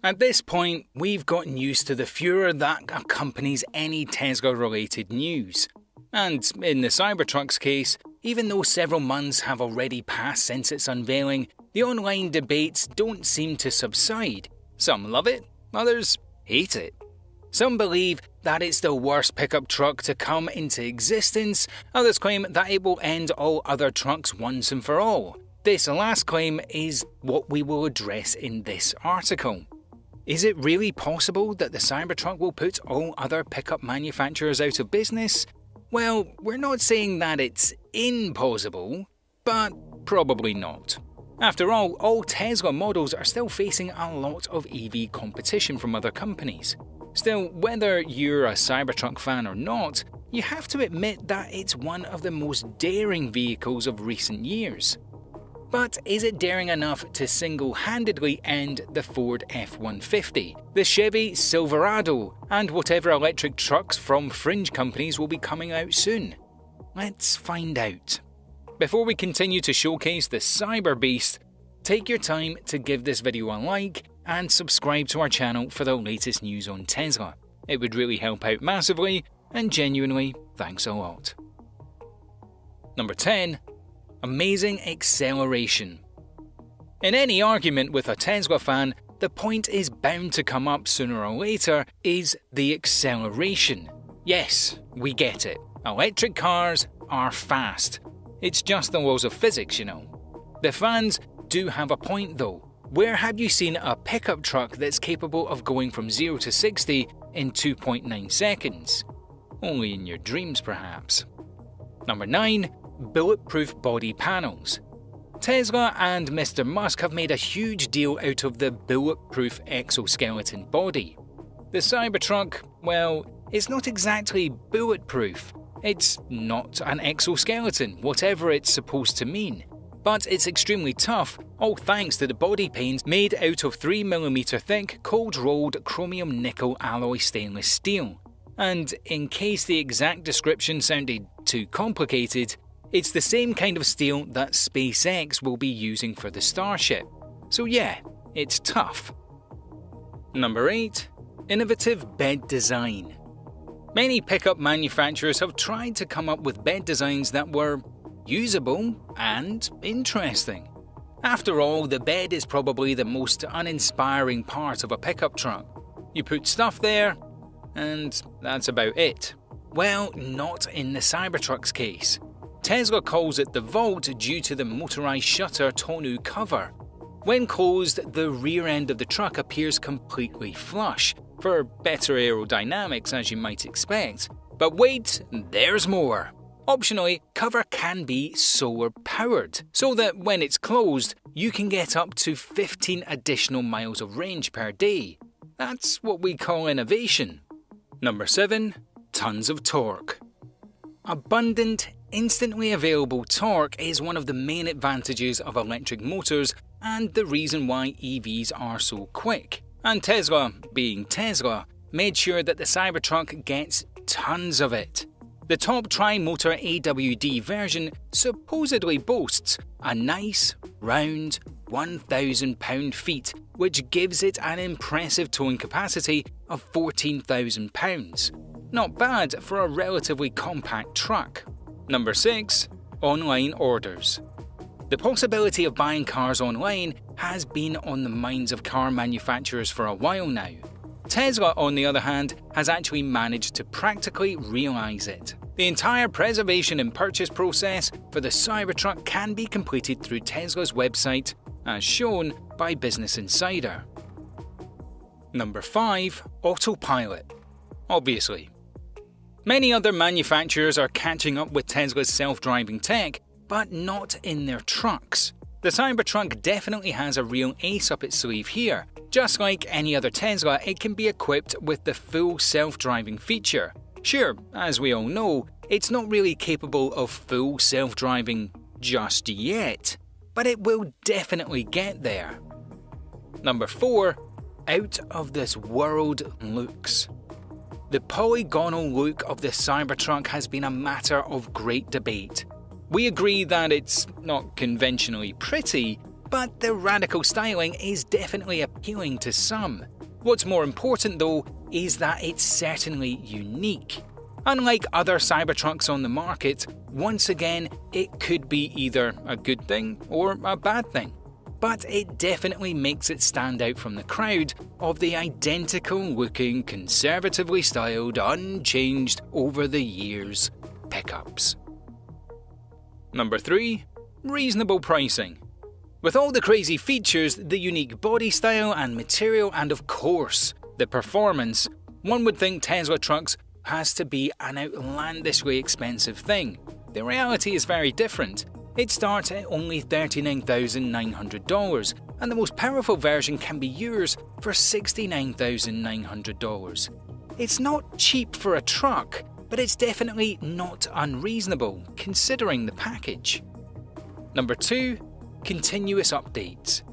At this point, we've gotten used to the furor that accompanies any Tesla-related news. And in the Cybertruck's case, even though several months have already passed since its unveiling, the online debates don't seem to subside. Some love it, others hate it. Some believe that it's the worst pickup truck to come into existence, others claim that it will end all other trucks once and for all. This last claim is what we will address in this article. Is it really possible that the Cybertruck will put all other pickup manufacturers out of business? Well, we're not saying that it's impossible, but probably not. After all Tesla models are still facing a lot of EV competition from other companies. Still, whether you're a Cybertruck fan or not, you have to admit that it's one of the most daring vehicles of recent years. But is it daring enough to single-handedly end the Ford F-150, the Chevy Silverado, and whatever electric trucks from fringe companies will be coming out soon? Let's find out. Before we continue to showcase the Cyber Beast, take your time to give this video a like and subscribe to our channel for the latest news on Tesla. It would really help out massively, and genuinely, thanks a lot. Number 10. Amazing acceleration. In any argument with a Tesla fan, the point is bound to come up sooner or later is the acceleration. Yes, we get it. Electric cars are fast. It's just the laws of physics, you know. The fans do have a point though. Where have you seen a pickup truck that's capable of going from 0 to 60 in 2.9 seconds? Only in your dreams, perhaps. Number 9. Bulletproof body panels. Tesla and Mr. Musk have made a huge deal out of the bulletproof exoskeleton body. The Cybertruck, well, it's not exactly bulletproof. It's not an exoskeleton, whatever it's supposed to mean. But it's extremely tough, all thanks to the body panes made out of 3mm thick, cold-rolled chromium nickel alloy stainless steel. And in case the exact description sounded too complicated, it's the same kind of steel that SpaceX will be using for the Starship. So yeah, it's tough. Number 8. Innovative bed design. Many pickup manufacturers have tried to come up with bed designs that were usable and interesting. After all, the bed is probably the most uninspiring part of a pickup truck. You put stuff there, and that's about it. Well, not in the Cybertruck's case. Tesla calls it the Vault due to the motorized shutter tonneau cover. When closed, the rear end of the truck appears completely flush, for better aerodynamics as you might expect. But wait, there's more. Optionally, cover can be solar powered, so that when it's closed, you can get up to 15 additional miles of range per day. That's what we call innovation. Number 7. Tons of torque. Abundant, instantly available torque is one of the main advantages of electric motors and the reason why EVs are so quick. And Tesla, being Tesla, made sure that the Cybertruck gets tons of it. The top tri-motor AWD version supposedly boasts a nice, round 1,000 pound-feet, which gives it an impressive towing capacity of 14,000 pounds. Not bad for a relatively compact truck. Number 6. Online orders. The possibility of buying cars online has been on the minds of car manufacturers for a while now. Tesla, on the other hand, has actually managed to practically realise it. The entire preservation and purchase process for the Cybertruck can be completed through Tesla's website, as shown by Business Insider. Number 5. Autopilot. Obviously. Many other manufacturers are catching up with Tesla's self-driving tech, but not in their trucks. The Cybertruck definitely has a real ace up its sleeve here. Just like any other Tesla, it can be equipped with the full self-driving feature. Sure, as we all know, it's not really capable of full self-driving just yet, but it will definitely get there. Number 4. Out of this world looks. The polygonal look of the Cybertruck has been a matter of great debate. We agree that it's not conventionally pretty, but the radical styling is definitely appealing to some. What's more important though is that it's certainly unique. Unlike other Cybertrucks on the market, once again, it could be either a good thing or a bad thing. But it definitely makes it stand out from the crowd of the identical looking, conservatively styled, unchanged over the years pickups. Number 3. Reasonable pricing. With all the crazy features, the unique body style and material, and of course, the performance, one would think Tesla trucks has to be an outlandishly expensive thing. The reality is very different. It starts at only $39,900, and the most powerful version can be yours for $69,900. It's not cheap for a truck, but it's definitely not unreasonable, considering the package. Number 2. Continuous updates.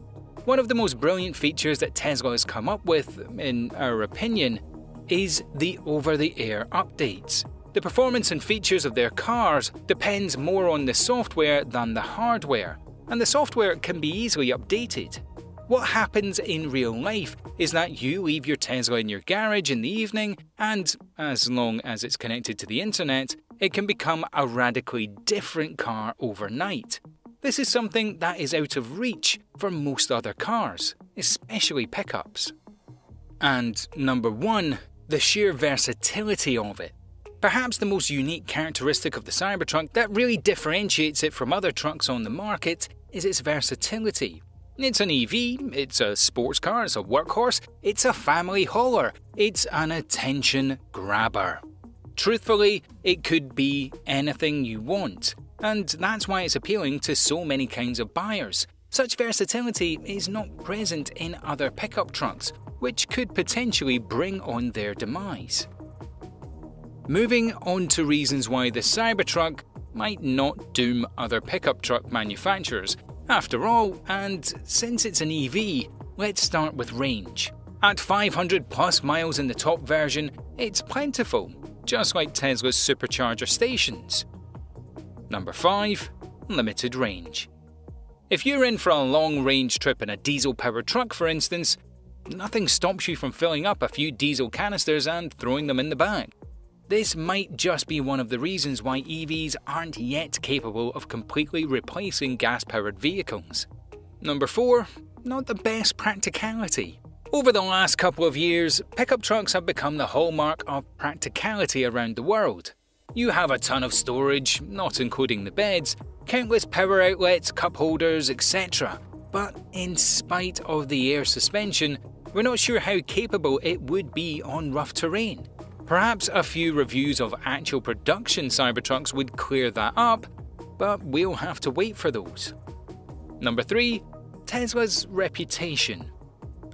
One of the most brilliant features that Tesla has come up with, in our opinion, is the over-the-air updates. The performance and features of their cars depends more on the software than the hardware, and the software can be easily updated. What happens in real life is that you leave your Tesla in your garage in the evening, and as long as it's connected to the internet, it can become a radically different car overnight. This is something that is out of reach for most other cars, especially pickups. And number 1, the sheer versatility of it. Perhaps the most unique characteristic of the Cybertruck that really differentiates it from other trucks on the market is its versatility. It's an EV, it's a sports car, it's a workhorse, it's a family hauler, it's an attention grabber. Truthfully, it could be anything you want, and that's why it's appealing to so many kinds of buyers. Such versatility is not present in other pickup trucks, which could potentially bring on their demise. Moving on to reasons why the Cybertruck might not doom other pickup truck manufacturers. After all, and since it's an EV, let's start with range. At 500 plus miles in the top version, it's plentiful, just like Tesla's supercharger stations. Number 5. Limited range. If you're in for a long-range trip in a diesel-powered truck, for instance, nothing stops you from filling up a few diesel canisters and throwing them in the back. This might just be one of the reasons why EVs aren't yet capable of completely replacing gas-powered vehicles. Number 4. Not the best practicality. Over the last couple of years, pickup trucks have become the hallmark of practicality around the world. You have a ton of storage, not including the beds, countless power outlets, cup holders, etc. But in spite of the air suspension, we're not sure how capable it would be on rough terrain. Perhaps a few reviews of actual production Cybertrucks would clear that up, but we'll have to wait for those. Number 3. Tesla's reputation.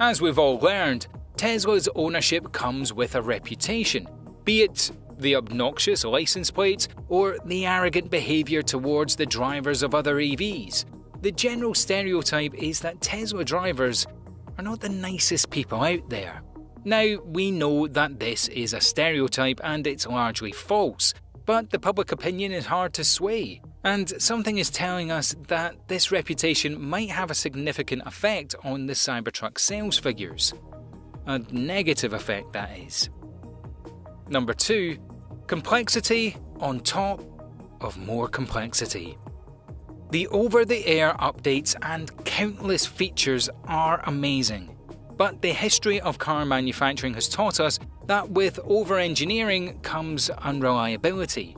As we've all learned, Tesla's ownership comes with a reputation, be it the obnoxious license plates or the arrogant behaviour towards the drivers of other EVs. The general stereotype is that Tesla drivers are not the nicest people out there. Now, we know that this is a stereotype and it's largely false, but the public opinion is hard to sway, and something is telling us that this reputation might have a significant effect on the Cybertruck sales figures. A negative effect, that is. Number 2. Complexity on top of more complexity. The over-the-air updates and countless features are amazing. But the history of car manufacturing has taught us that with over-engineering comes unreliability.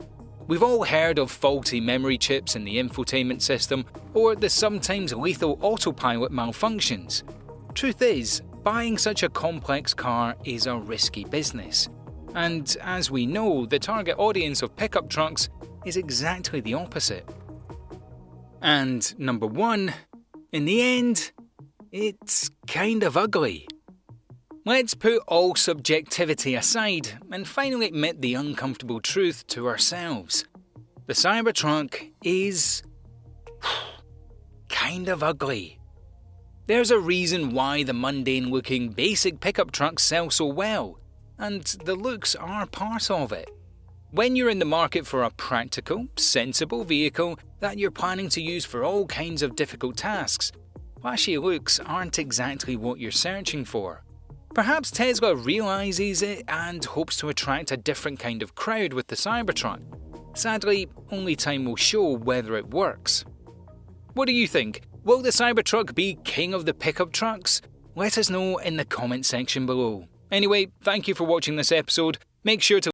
We've all heard of faulty memory chips in the infotainment system or the sometimes lethal autopilot malfunctions. Truth is, buying such a complex car is a risky business. And as we know, the target audience of pickup trucks is exactly the opposite. And number 1, in the end, it's kind of ugly. Let's put all subjectivity aside and finally admit the uncomfortable truth to ourselves. The Cybertruck is kind of ugly. There's a reason why the mundane-looking basic pickup trucks sell so well, and the looks are part of it. When you're in the market for a practical, sensible vehicle that you're planning to use for all kinds of difficult tasks, flashy looks aren't exactly what you're searching for. Perhaps Tesla realises it and hopes to attract a different kind of crowd with the Cybertruck. Sadly, only time will show whether it works. What do you think? Will the Cybertruck be king of the pickup trucks? Let us know in the comment section below. Anyway, thank you for watching this episode. Make sure to